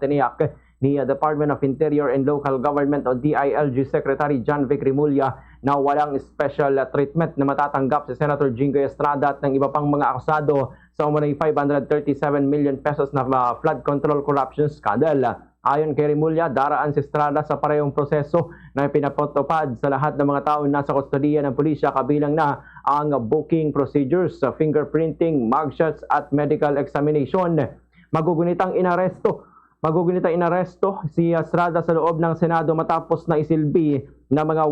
Tiniyak ni Department of Interior and Local Government o DILG Secretary John Vic Rimulya na walang special treatment na matatanggap si Senator Jinggoy Estrada at ng iba pang mga akusado sa umunay 537 million pesos na flood control corruption scandal. Ayon kay Rimulya, daraan si Estrada sa parehong proseso na pinapatupad sa lahat ng mga tao na nasa kustodiya ng pulisya, kabilang na ang booking procedures, fingerprinting, mugshots at medical examination. Magugunitang inaresto si Estrada sa loob ng Senado matapos na isilbi ng mga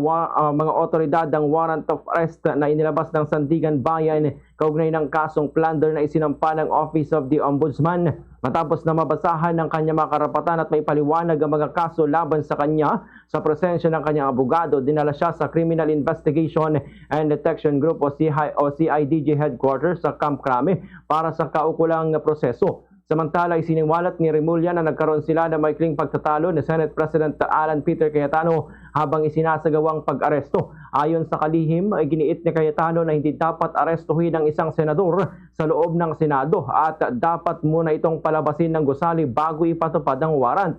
otoridad ang warrant of arrest na inilabas ng Sandigan Bayan kaugnay ng kasong plunder na isinampa ng Office of the Ombudsman. Matapos na mabasahan ng kanyang mga karapatan at may paliwanag ang mga kaso laban sa kanya sa presensya ng kanyang abogado, dinala siya sa Criminal Investigation and Detection Group o CIDG headquarters sa Camp Crame para sa kaukulang proseso. Samantala, isiniwalat ni Rimulya na nagkaroon sila ng maikling pagtatalo ni Senate President Alan Peter Cayetano habang isinasagawang pag-aresto. Ayon sa kalihim, ay giniit ni Cayetano na hindi dapat arestuhin ang isang senador sa loob ng Senado at dapat muna itong palabasin ng gusali bago ipatupad ang warrant.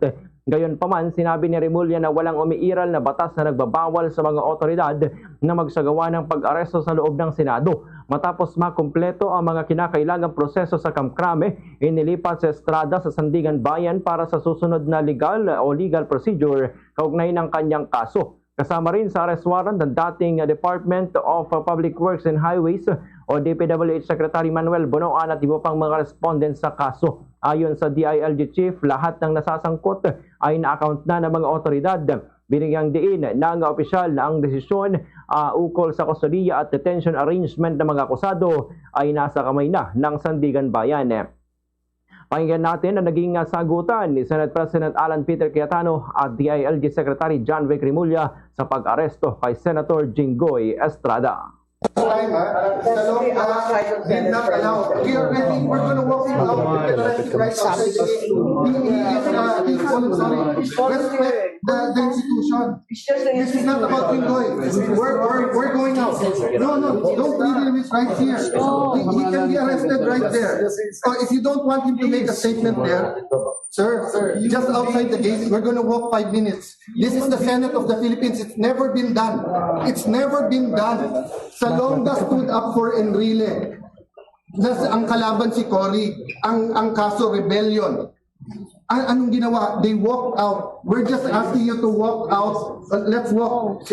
Gayunpaman, sinabi ni Rimulya na walang umiiral na batas na nagbabawal sa mga otoridad na magsagawa ng pag-aresto sa loob ng Senado. Matapos makumpleto ang mga kinakailangang proseso sa Camp Crame, inilipat si Estrada sa Sandigan Bayan para sa susunod na legal procedure kaugnay ng kanyang kaso. Kasama rin sa arrest warrant ng dating Department of Public Works and Highways o DPWH Secretary Manuel Bonoan at iba pang mga respondent sa kaso. Ayon sa DILG Chief, lahat ng nasasangkot ay na-account na ng mga otoridad. Binigyang diin ng opisyal na ang desisyon ukol sa kustodiya at detention arrangement ng mga akusado ay nasa kamay na ng Sandigan Bayan. Pakinggan natin ang naging sagutan ni Senate President Alan Peter Cayetano at DILG Secretary John Vic Rimulya sa pag-aresto kay Senator Jinggoy Estrada. We're gonna walk him out right outside the gate. He's voluntary. Respect the institution. This is not about Jinggoy. We're going out. No, don't leave him his right here. He can be arrested right there. So if you don't want him to make a statement there, sir, just outside the gate, we're gonna walk 5 minutes. This is the Senate of the Philippines. It's never been done. It's never been done. Salonga stood up for Enrile. Ang kalaban si Cory, ang kaso rebellion. Anong ginawa? They walked out. We're just asking you to walk out. Let's walk.